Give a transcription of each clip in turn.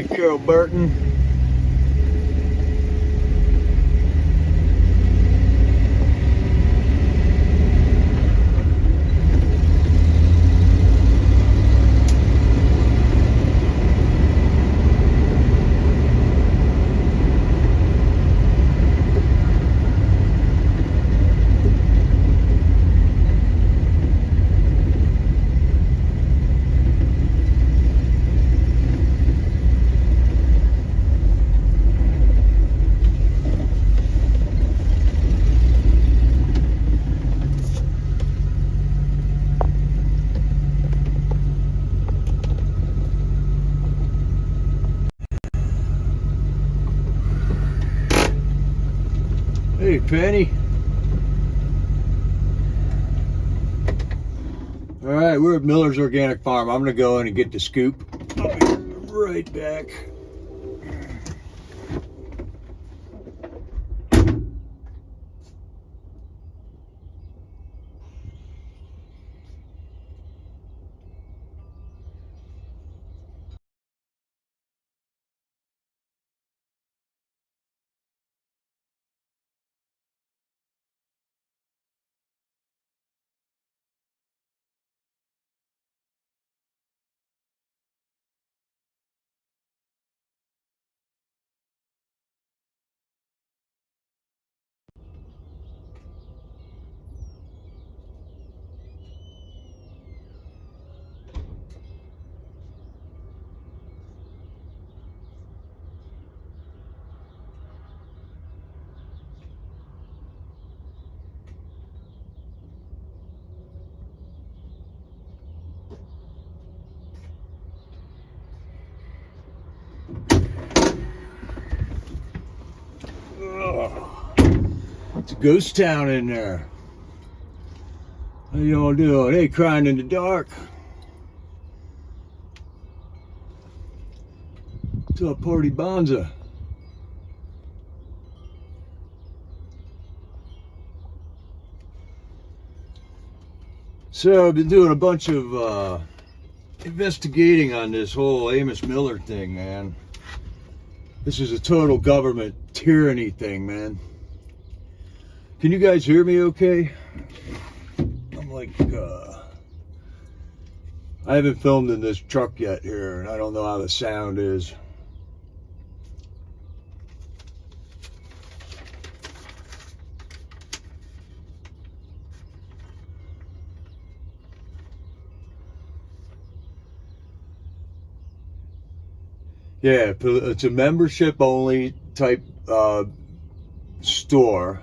Hey, Carol Burton. Hey, Penny. All right, we're at Miller's Organic Farm. I'm gonna go in and get the scoop. I'll be right back. It's a ghost town in there. How y'all doing? Hey, crying in the dark. What's up, Party Bonza? So I've been doing a bunch of investigating on this whole Amos Miller thing, man. This is a total government tyranny thing, man. Can you guys hear me okay? I'm like, I haven't filmed in this truck yet here, and I don't know how the sound is. Yeah, it's a membership only type store.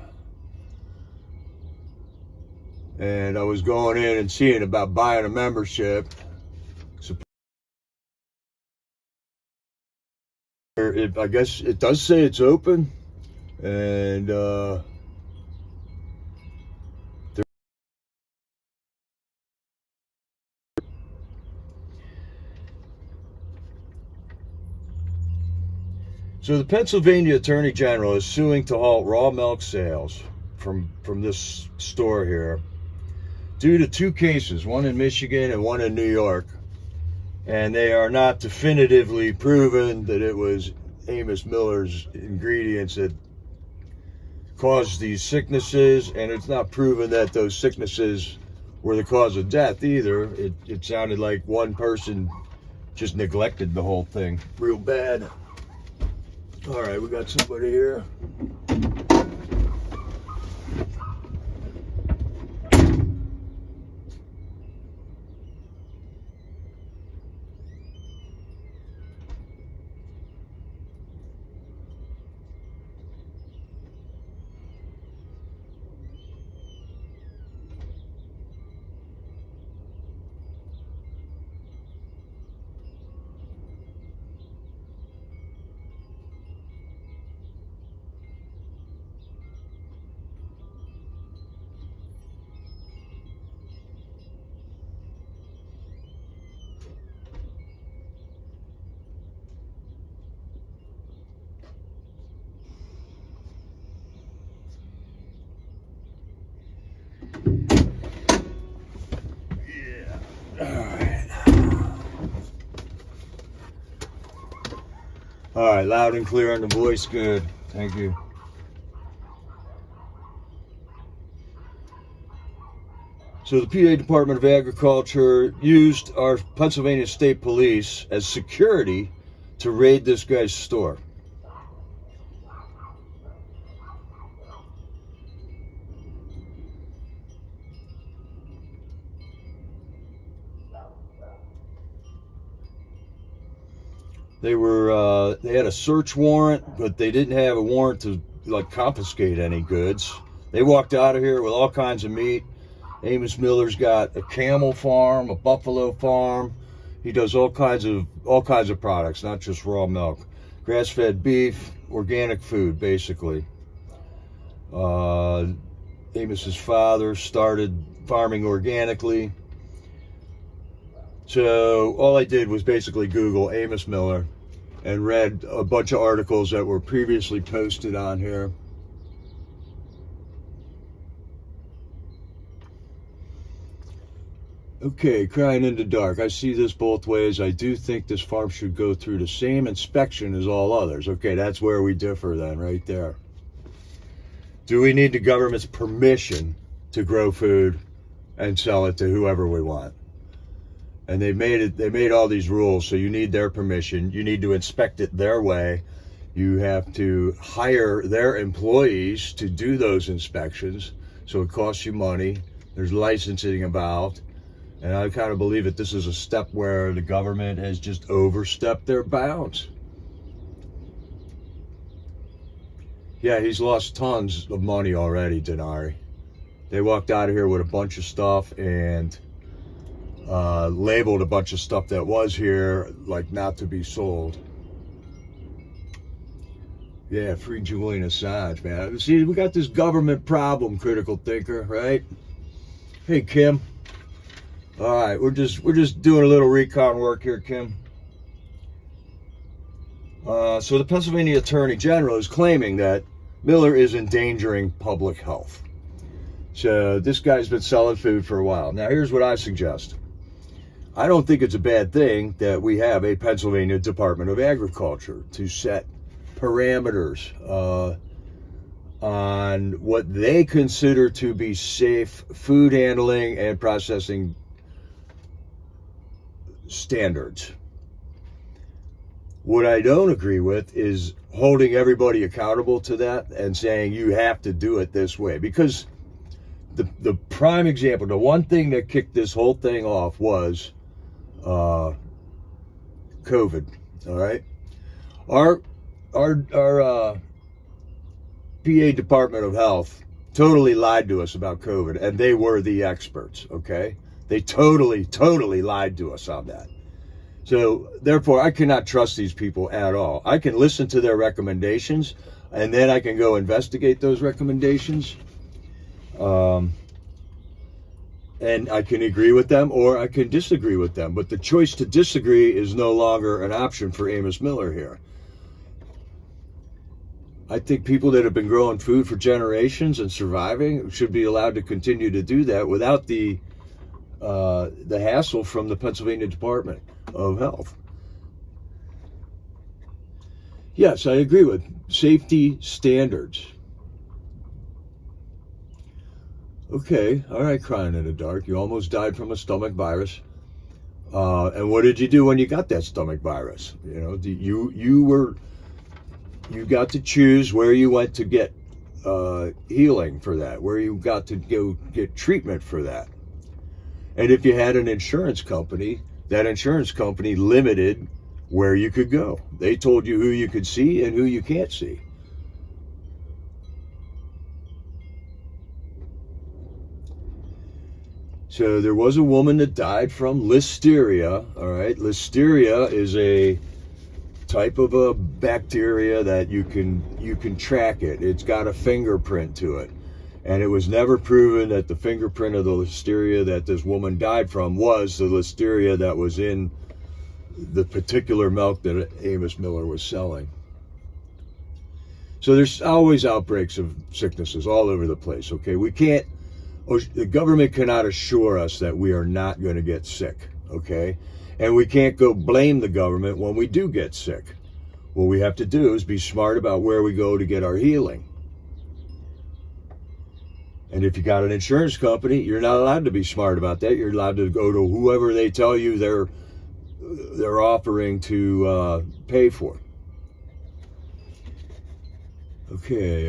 And I was going in and seeing about buying a membership. I guess it does say it's open. And so the Pennsylvania Attorney General is suing to halt raw milk sales from this store here due to two cases, one in Michigan and one in New York. And they are not definitively proven that it was Amos Miller's ingredients that caused these sicknesses, and it's not proven that those sicknesses were the cause of death either. It sounded like one person just neglected the whole thing real bad. All right, we got somebody here. All right, loud and clear on the voice. Good. Thank you. So the PA Department of Agriculture used our Pennsylvania State Police as security to raid this guy's store. They had a search warrant, but they didn't have a warrant to like confiscate any goods. They walked out of here with all kinds of meat. Amos Miller's got a camel farm, a buffalo farm. He does all kinds of products, not just raw milk. Grass-fed beef, organic food, basically. Amos's father started farming organically. So all I did was basically Google Amos Miller and read a bunch of articles that were previously posted on here. Okay, crying in the dark. I see this both ways. I do think this farm should go through the same inspection as all others. Okay, that's where we differ then, right there. Do we need the government's permission to grow food and sell it to whoever we want? And they made all these rules, so you need their permission. You need to inspect it their way. You have to hire their employees to do those inspections, so it costs you money. There's licensing involved. And I kind of believe that this is a step where the government has just overstepped their bounds. Yeah, he's lost tons of money already, Denari. They walked out of here with a bunch of stuff and labeled a bunch of stuff that was here like not to be sold. Yeah, free Julian Assange, man. See, we got this government problem, critical thinker, right? Hey, Kim. All right, we're just doing a little recon work here, Kim. So the Pennsylvania Attorney General is claiming that Miller is endangering public health. So this guy's been selling food for a while. Now, here's what I suggest. I don't think it's a bad thing that we have a Pennsylvania Department of Agriculture to set parameters on what they consider to be safe food handling and processing standards. What I don't agree with is holding everybody accountable to that and saying you have to do it this way, because the prime example, the one thing that kicked this whole thing off was COVID. All right, our PA Department of Health totally lied to us about COVID, and they were the experts. Okay, they totally lied to us on that. So therefore, I cannot trust these people at all. I can listen to their recommendations, and then I can go investigate those recommendations. And I can agree with them or I can disagree with them. But the choice to disagree is no longer an option for Amos Miller here. I think people that have been growing food for generations and surviving should be allowed to continue to do that without the hassle from the Pennsylvania Department of Health. Yes, I agree with safety standards. Okay, all right, crying in the dark. You almost died from a stomach virus. And what did you do when you got that stomach virus? You know, you got to choose where you went to get healing for that, where you got to go get treatment for that. And if you had an insurance company, that insurance company limited where you could go. They told you who you could see and who you can't see. So there was a woman that died from listeria. All right, listeria is a type of a bacteria that you can track it. It's got a fingerprint to it, and it was never proven that the fingerprint of the listeria that this woman died from was the listeria that was in the particular milk that Amos Miller was selling. So there's always outbreaks of sicknesses all over the place. Okay, the government cannot assure us that we are not going to get sick, okay? And we can't go blame the government when we do get sick. What we have to do is be smart about where we go to get our healing. And if you got an insurance company, you're not allowed to be smart about that. You're allowed to go to whoever they tell you they're offering to pay for. Okay,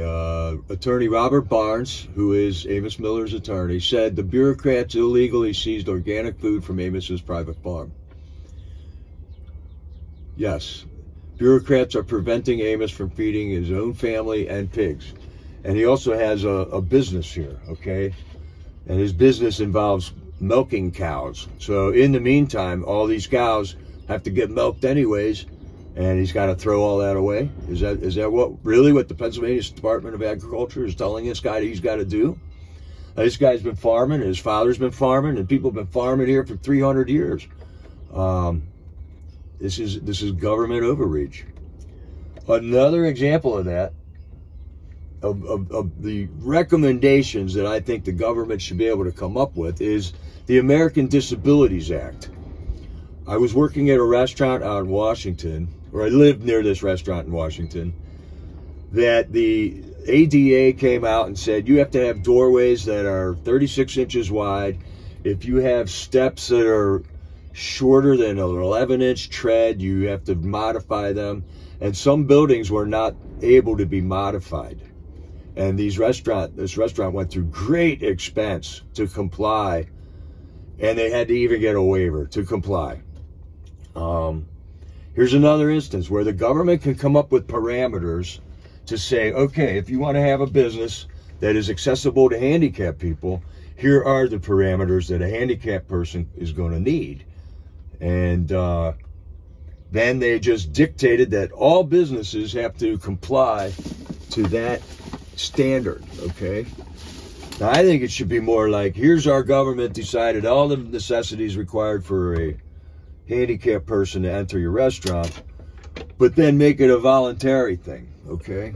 attorney Robert Barnes, who is Amos Miller's attorney, said the bureaucrats illegally seized organic food from Amos's private farm. Yes, bureaucrats are preventing Amos from feeding his own family and pigs. And he also has a business here, okay? And his business involves milking cows. So in the meantime, all these cows have to get milked anyways, and he's got to throw all that away. Is that what the Pennsylvania Department of Agriculture is telling this guy that he's got to do? This guy's been farming, his father's been farming, and people have been farming here for 300 years. This is government overreach. Another example of that, of the recommendations that I think the government should be able to come up with, is the American Disabilities Act. I was working at a restaurant out in Washington, or I lived near this restaurant in Washington, that the ADA came out and said you have to have doorways that are 36 inches wide. If you have steps that are shorter than an 11-inch tread, you have to modify them. And some buildings were not able to be modified. And this restaurant went through great expense to comply, and they had to even get a waiver to comply. Here's another instance where the government can come up with parameters to say, okay, if you want to have a business that is accessible to handicapped people, here are the parameters that a handicapped person is going to need. And then they just dictated that all businesses have to comply to that standard, okay? Now, I think it should be more like, here's our government decided all the necessities required for a handicapped person to enter your restaurant, but then make it a voluntary thing, okay?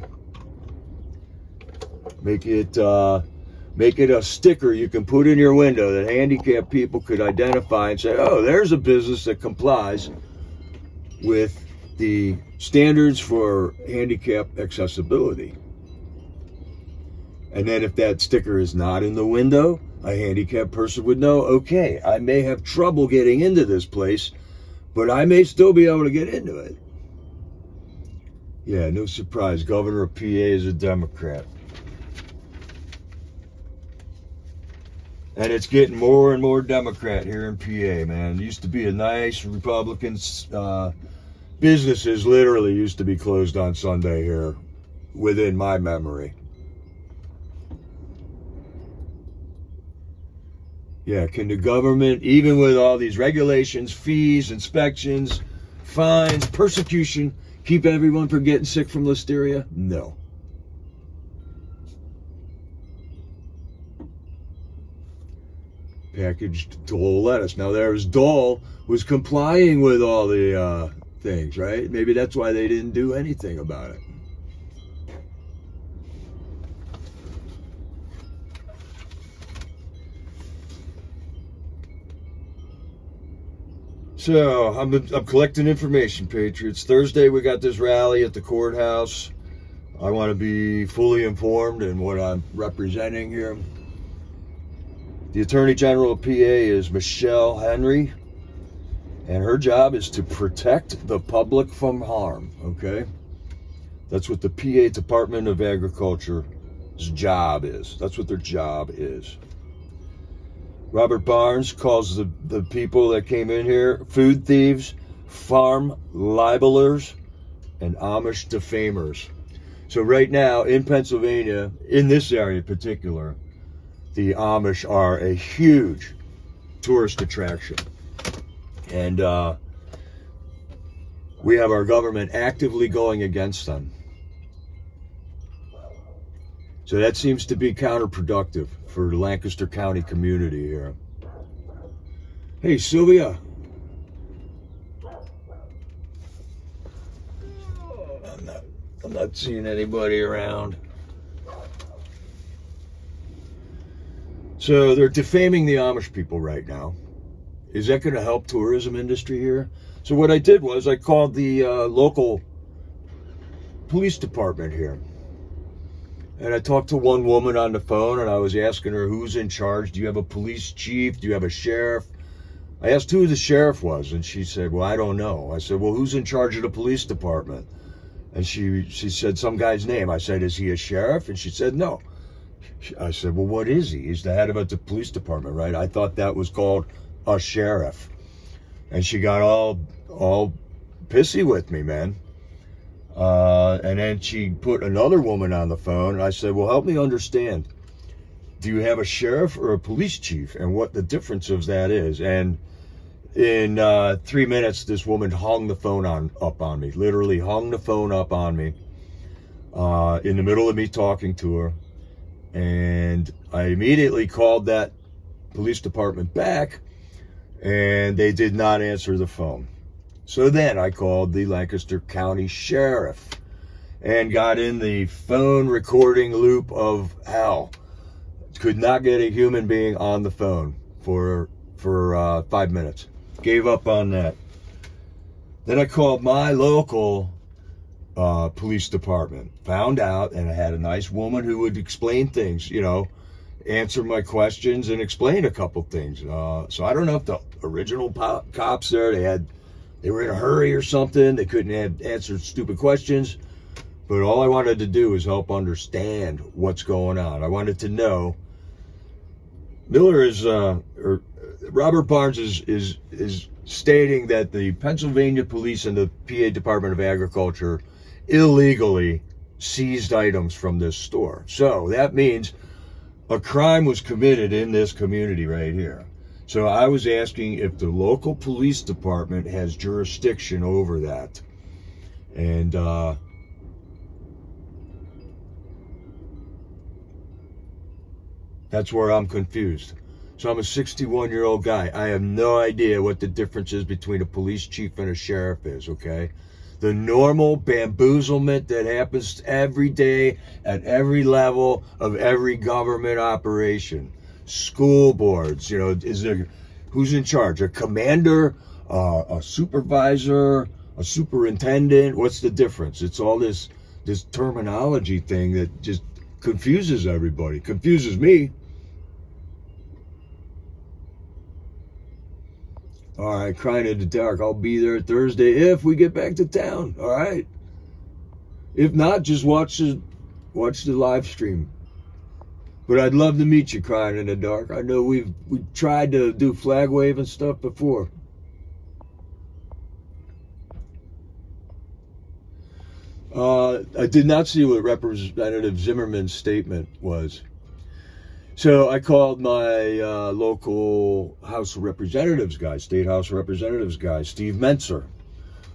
Make it a sticker you can put in your window that handicapped people could identify and say, oh, there's a business that complies with the standards for handicap accessibility. And then if that sticker is not in the window, a handicapped person would know, okay, I may have trouble getting into this place, but I may still be able to get into it. Yeah, no surprise, Governor of PA is a Democrat. And it's getting more and more Democrat here in PA, man. It used to be a nice Republican. Businesses literally used to be closed on Sunday here, within my memory. Yeah, can the government, even with all these regulations, fees, inspections, fines, persecution, keep everyone from getting sick from listeria? No. Packaged Dole lettuce. Now, Dole was complying with all the things, right? Maybe that's why they didn't do anything about it. So I'm collecting information, Patriots. Thursday we got this rally at the courthouse. I want to be fully informed in what I'm representing here. The Attorney General of PA is Michelle Henry, and her job is to protect the public from harm, okay? That's what the PA Department of Agriculture's job is. That's what their job is. Robert Barnes calls the people that came in here food thieves, farm libelers, and Amish defamers. So right now in Pennsylvania, in this area in particular, the Amish are a huge tourist attraction. And we have our government actively going against them. So that seems to be counterproductive for the Lancaster County community here. Hey, Sylvia. I'm not seeing anybody around. So they're defaming the Amish people right now. Is that going to help tourism industry here? So what I did was I called the local police department here. And I talked to one woman on the phone, and I was asking her, who's in charge? Do you have a police chief? Do you have a sheriff? I asked who the sheriff was, and she said, well, I don't know. I said, well, who's in charge of the police department? And she said some guy's name. I said, is he a sheriff? And she said, no. I said, well, what is he? He's the head of the police department, right? I thought that was called a sheriff. And she got all pissy with me, man. And then she put another woman on the phone, and I said, well, help me understand. Do you have a sheriff or a police chief, and what the difference of that is? And in 3 minutes, this woman hung the phone up on me, literally hung the phone up on me in the middle of me talking to her. And I immediately called that police department back, and they did not answer the phone. So then I called the Lancaster County Sheriff and got in the phone recording loop of hell. Could not get a human being on the phone for 5 minutes. Gave up on that. Then I called my local police department. Found out, and I had a nice woman who would explain things, answer my questions and explain a couple things. So I don't know if the original cops there, they were in a hurry or something. They couldn't answer stupid questions. But all I wanted to do was help understand what's going on. I wanted to know. Robert Barnes is stating that the Pennsylvania police and the PA Department of Agriculture illegally seized items from this store. So that means a crime was committed in this community right here. So I was asking if the local police department has jurisdiction over that. And that's where I'm confused. So I'm a 61-year-old guy. I have no idea what the difference is between a police chief and a sheriff is, okay? The normal bamboozlement that happens every day at every level of every government operation. School boards, who's in charge? A commander, a supervisor, a superintendent? What's the difference? It's all this terminology thing that just confuses everybody. Confuses me. All right, crying in the dark. I'll be there Thursday if we get back to town. All right. If not, just watch the live stream. But I'd love to meet you, crying in the dark. I know we tried to do flag wave and stuff before. I did not see what Representative Zimmerman's statement was. So I called my local House of Representatives guy, State House of Representatives guy, Steve Mentzer,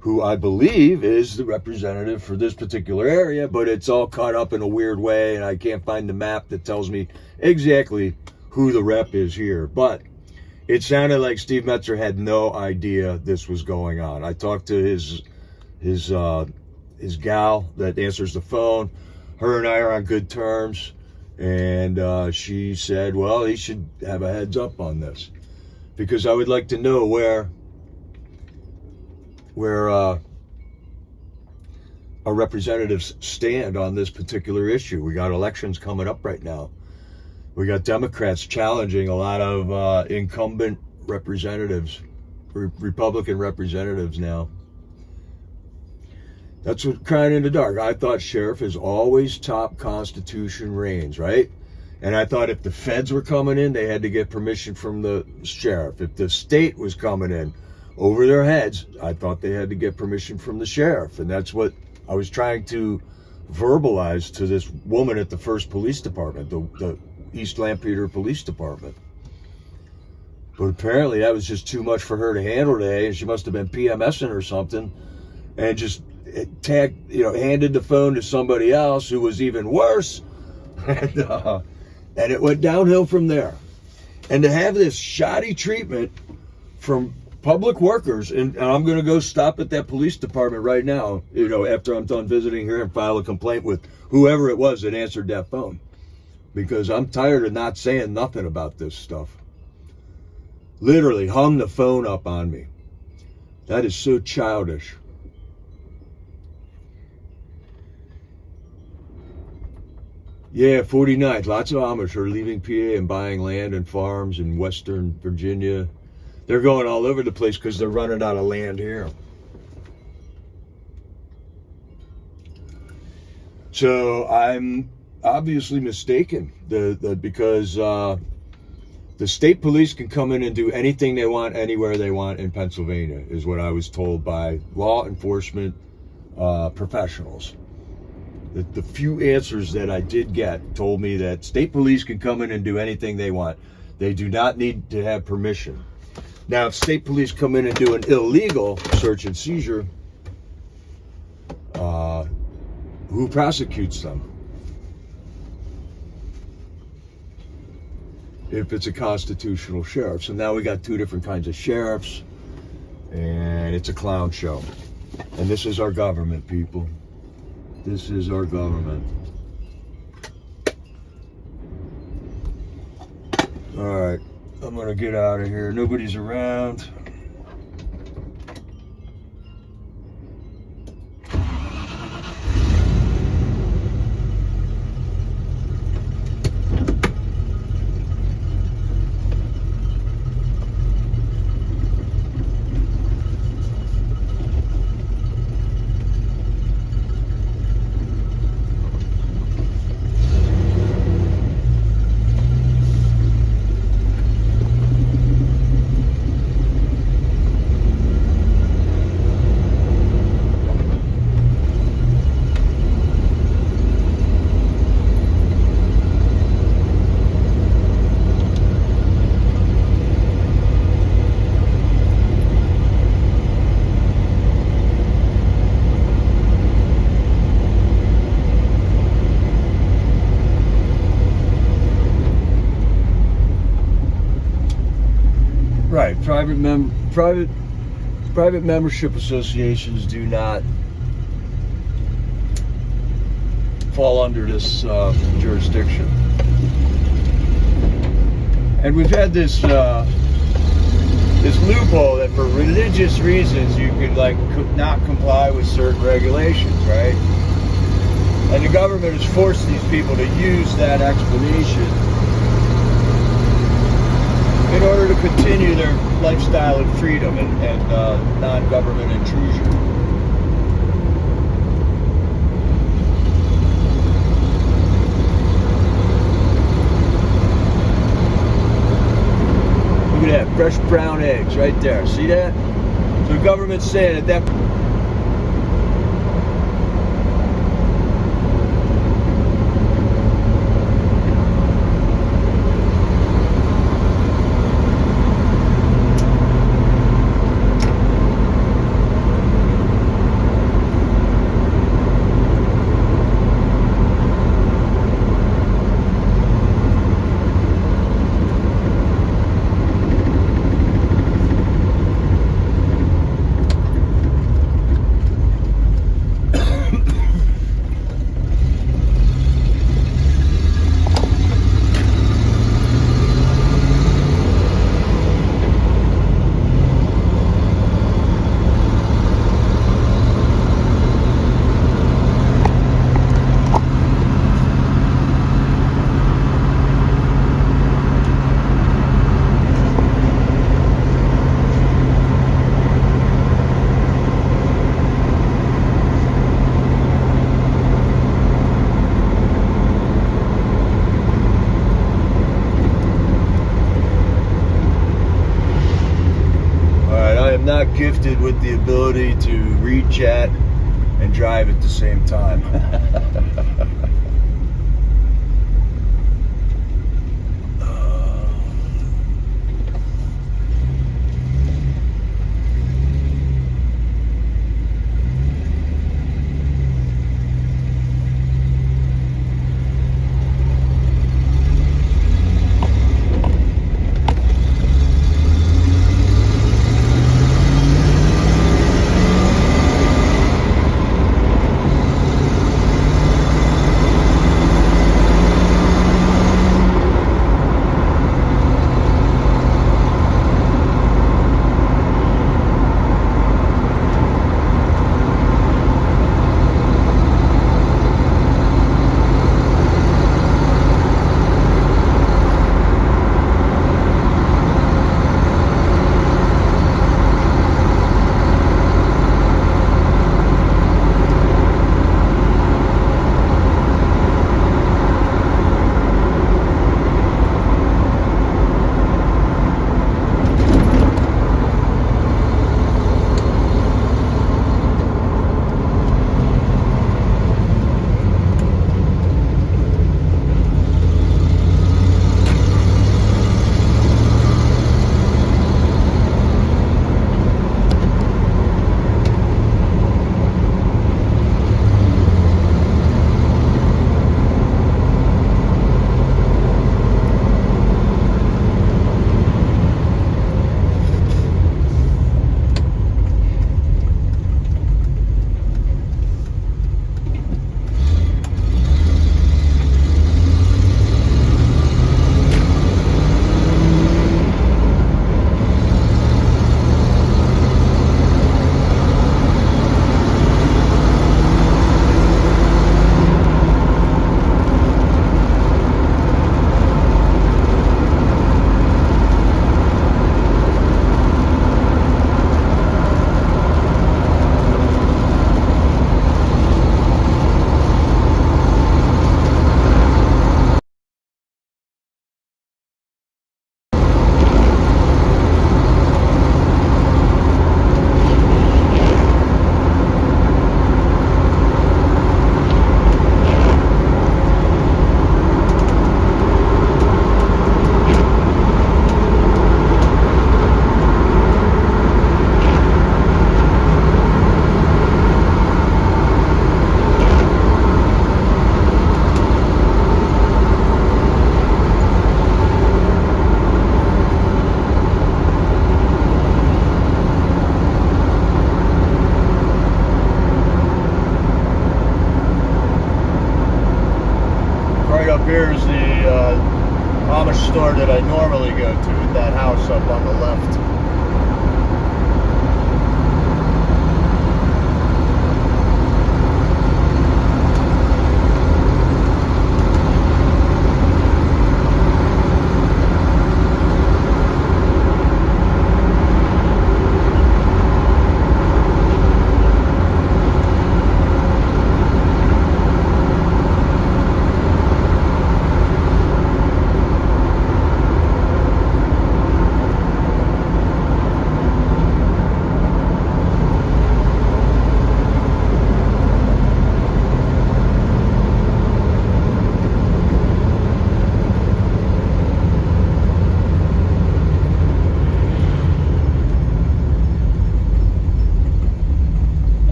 who I believe is the representative for this particular area, but it's all cut up in a weird way, and I can't find the map that tells me exactly who the rep is here. But it sounded like Steve Mentzer had no idea this was going on. I talked to his gal that answers the phone. Her and I are on good terms. And she said, well, he should have a heads up on this, because I would like to know where our representatives stand on this particular issue. We got elections coming up right now. We got Democrats challenging a lot of incumbent representatives, Republican representatives now. That's what crying in the dark. I thought sheriff is always top Constitution reigns, right? And I thought if the feds were coming in, they had to get permission from the sheriff. If the state was coming in over their heads, I thought they had to get permission from the sheriff. And that's what I was trying to verbalize to this woman at the 1st Police Department, the East Lampeter Police Department. But apparently that was just too much for her to handle today, and she must have been PMSing or something, and just handed the phone to somebody else who was even worse, and it went downhill from there. And to have this shoddy treatment from public workers, and I'm going to go stop at that police department right now, after I'm done visiting here, and file a complaint with whoever it was that answered that phone, because I'm tired of not saying nothing about this stuff. Literally hung the phone up on me. That is so childish. Yeah, 49. Lots of Amish are leaving PA and buying land and farms in Western Virginia. They're going all over the place because they're running out of land here. So I'm obviously mistaken because the state police can come in and do anything they want, anywhere they want in Pennsylvania, is what I was told by law enforcement professionals. The few answers that I did get told me that state police can come in and do anything they want. They do not need to have permission. Now, if state police come in and do an illegal search and seizure, who prosecutes them? If it's a constitutional sheriff. So now we got two different kinds of sheriffs, and it's a clown show. And this is our government, people. This is our government. All right, I'm gonna get out of here. Nobody's around. Right, private membership associations do not fall under this jurisdiction. And we've had this this loophole that for religious reasons you could not comply with certain regulations, right? And the government has forced these people to use that explanation in order to continue their lifestyle of freedom and non-government intrusion. Look at that, fresh brown eggs right there. See that? So the government's saying that not gifted with the ability to read chat and drive at the same time. Right up here is the Amish store that I normally go to, at that house up on the left.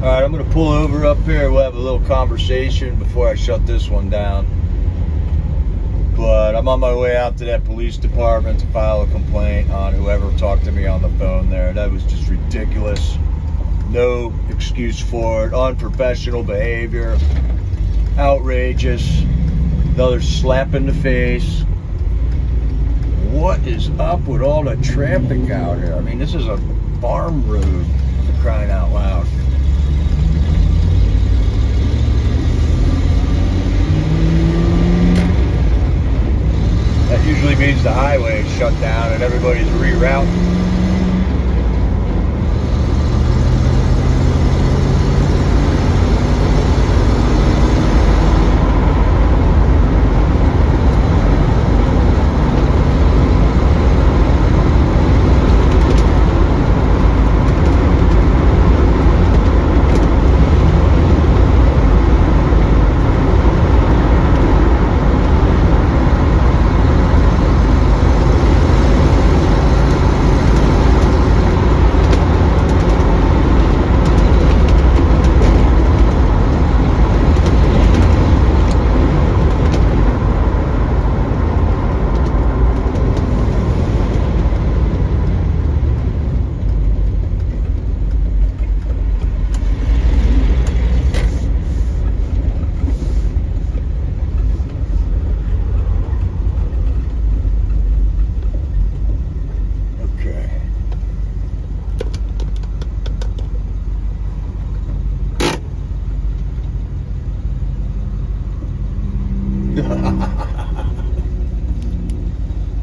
Alright, I'm going to pull over up here. We'll have a little conversation before I shut this one down. But I'm on my way out to that police department to file a complaint on whoever talked to me on the phone there. That was just ridiculous. No excuse for it. Unprofessional behavior. Outrageous. Another slap in the face. What is up with all the traffic out here? I mean, this is a farm road, for crying out loud. That usually means the highway is shut down and everybody's rerouting.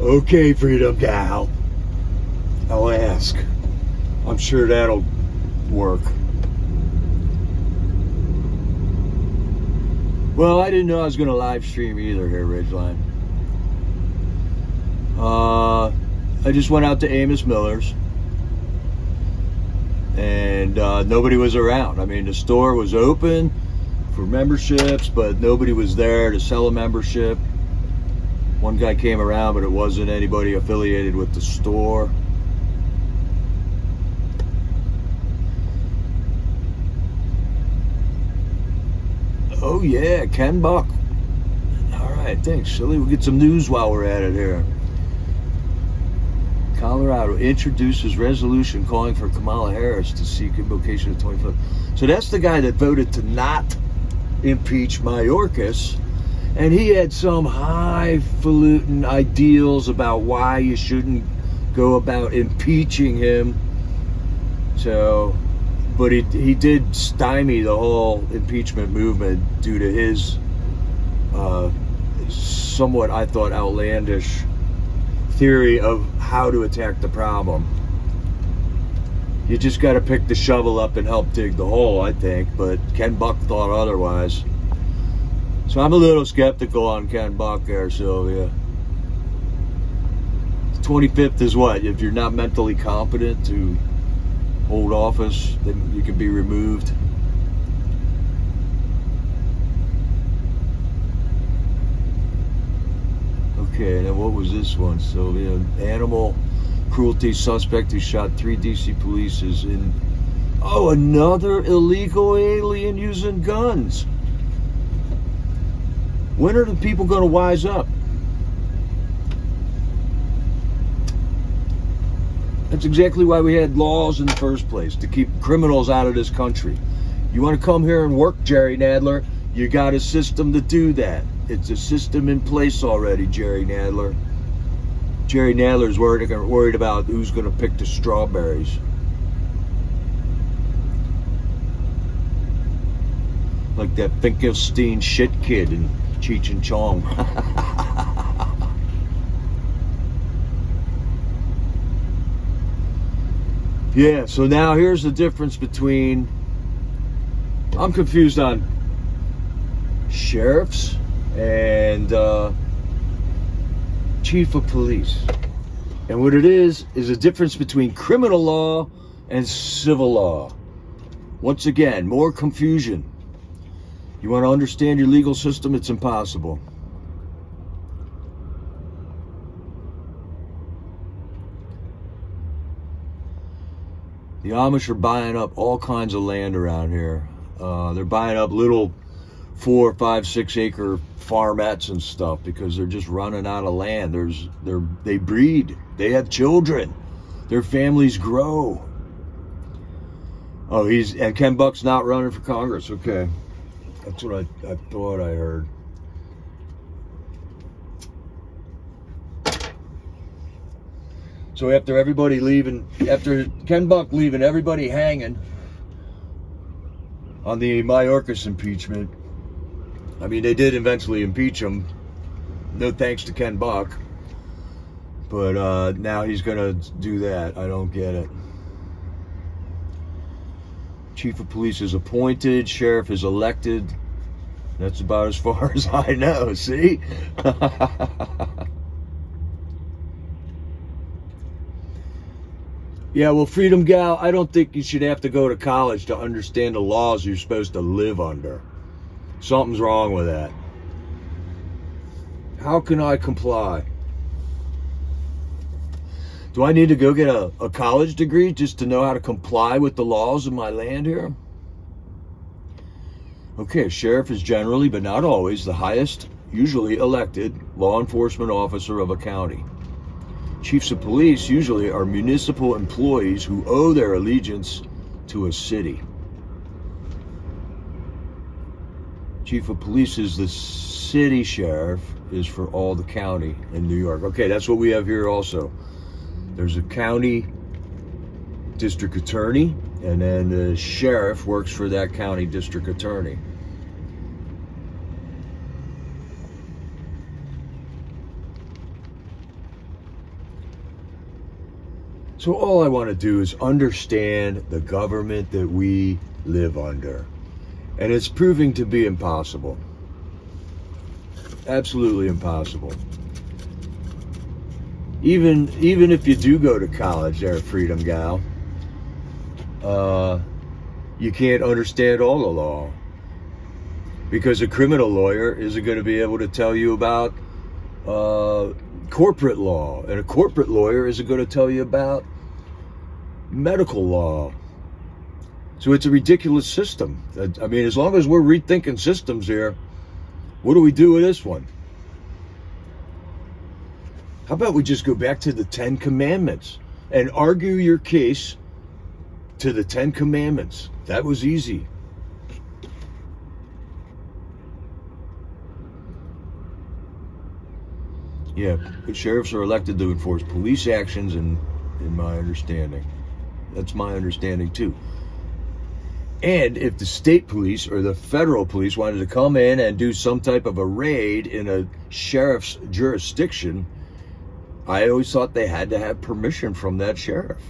Okay, Freedom Gal. I'll ask. I'm sure that'll work. Well, I didn't know I was going to live stream either here, Ridgeline. I just went out to Amos Miller's, and nobody was around. I mean, the store was open for memberships, but nobody was there to sell a membership. One guy came around, but it wasn't anybody affiliated with the store. Oh yeah, Ken Buck. All right, thanks, Silly. We'll get some news while we're at it here. Colorado introduces resolution calling for Kamala Harris to seek invocation of 25. So that's the guy that voted to not impeach Mayorkas, and he had some highfalutin ideals about why you shouldn't go about impeaching him. So, but he did stymie the whole impeachment movement due to his somewhat, I thought, outlandish theory of how to attack the problem. You just got to pick the shovel up and help dig the hole, I think, but Ken Buck thought otherwise. So I'm a little skeptical on Ken Buck there, Sylvia. The 25th is what? If you're not mentally competent to hold office, then you can be removed. Okay, now what was this one? So, animal cruelty suspect who shot 3 DC police is in... Oh, another illegal alien using guns. When are the people going to wise up? That's exactly why we had laws in the first place, to keep criminals out of this country. You want to come here and work, Jerry Nadler? You got a system to do that. It's a system in place already, Jerry Nadler. Jerry Nadler's worried about who's going to pick the strawberries. Like that Finkelstein shit kid in Cheech and Chong. Yeah, so now here's the difference between... I'm confused on sheriffs and chief of police. And what it is a difference between criminal law and civil law. Once again, more confusion. You want to understand your legal system? It's impossible. The Amish are buying up all kinds of land around here. They're buying up little 4, 5, 6 acre farmettes and stuff because they're just running out of land. They breed. They have children. Their families grow. Oh, and Ken Buck's not running for Congress. Okay. That's what I thought I heard. So after Ken Buck leaving everybody hanging on the Mayorkas impeachment, I mean, they did eventually impeach him. No thanks to Ken Buck. But now he's going to do that. I don't get it. Chief of police is appointed. Sheriff is elected. That's about as far as I know. See? Yeah, well, Freedom Gal, I don't think you should have to go to college to understand the laws you're supposed to live under. Something's wrong with that. How can I comply? Do I need to go get a college degree just to know how to comply with the laws of my land here? Okay, sheriff is generally, but not always, the highest, usually elected, law enforcement officer of a county. Chiefs of police usually are municipal employees who owe their allegiance to a city. Chief of police is the city sheriff, is for all the county in New York. Okay, that's what we have here also. There's a county district attorney, and then the sheriff works for that county district attorney. So all I want to do is understand the government that we live under. And it's proving to be impossible. Absolutely impossible. Even if you do go to college there, Freedom Gal, you can't understand all the law. Because a criminal lawyer isn't going to be able to tell you about corporate law. And a corporate lawyer isn't going to tell you about medical law. So it's a ridiculous system. I mean, as long as we're rethinking systems here, what do we do with this one? How about we just go back to the 10 Commandments and argue your case to the 10 Commandments? That was easy. Yeah, sheriffs are elected to enforce police actions, in my understanding. That's my understanding too. And if the state police or the federal police wanted to come in and do some type of a raid in a sheriff's jurisdiction, I always thought they had to have permission from that sheriff.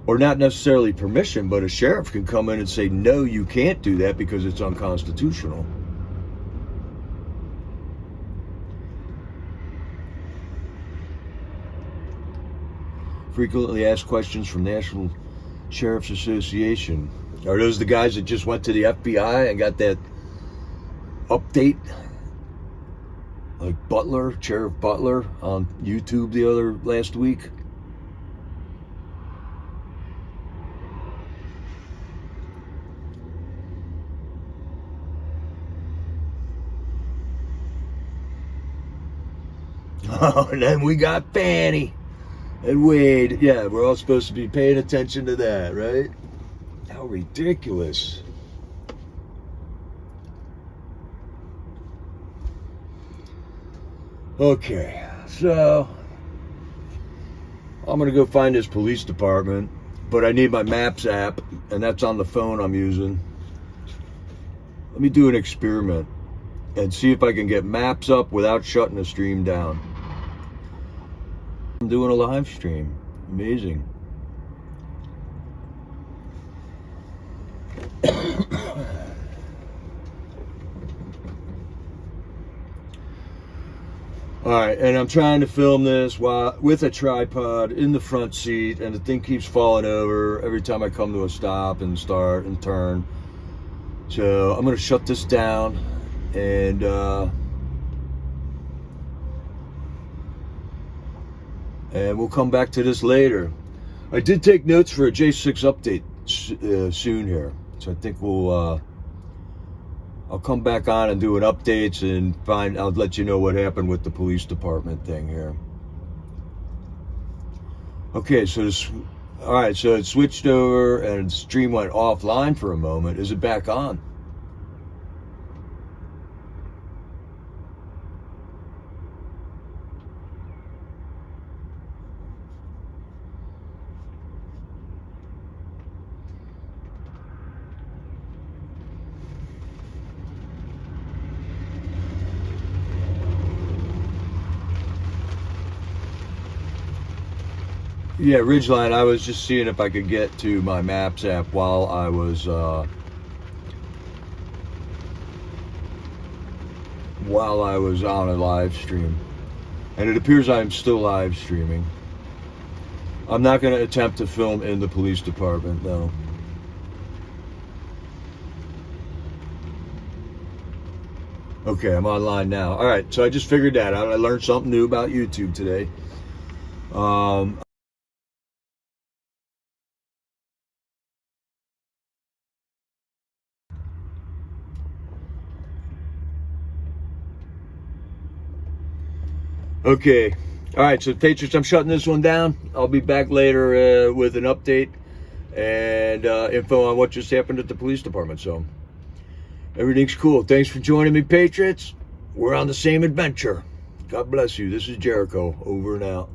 Or not necessarily permission, but a sheriff can come in and say, no, you can't do that because it's unconstitutional. Frequently asked questions from National Sheriff's Association. Are those the guys that just went to the FBI and got that update? Like Butler, Sheriff Butler on YouTube last week? Oh, and then we got Fanny and Wade. Yeah, we're all supposed to be paying attention to that, right? How ridiculous. Okay, so I'm gonna go find this police department, but I need my Maps app, and that's on the phone I'm using. Let me do an experiment and see if I can get Maps up without shutting the stream down. I'm doing a live stream. Amazing. Alright, and I'm trying to film this with a tripod in the front seat, and the thing keeps falling over every time I come to a stop and start and turn. So I'm going to shut this down, and we'll come back to this later. I did take notes for a J6 update soon here, so I think I'll come back on and do an updates and I'll let you know what happened with the police department thing here. Okay, so all right, so it switched over and the stream went offline for a moment. Is it back on? Yeah, Ridgeline, I was just seeing if I could get to my Maps app while I was on a live stream. And it appears I'm still live streaming. I'm not going to attempt to film in the police department, though. Okay, I'm online now. All right, so I just figured that out. I learned something new about YouTube today. Okay. All right, so Patriots, I'm shutting this one down. I'll be back later with an update and info on what just happened at the police department. So everything's cool. Thanks for joining me, Patriots. We're on the same adventure. God bless you. This is Jericho, over and out.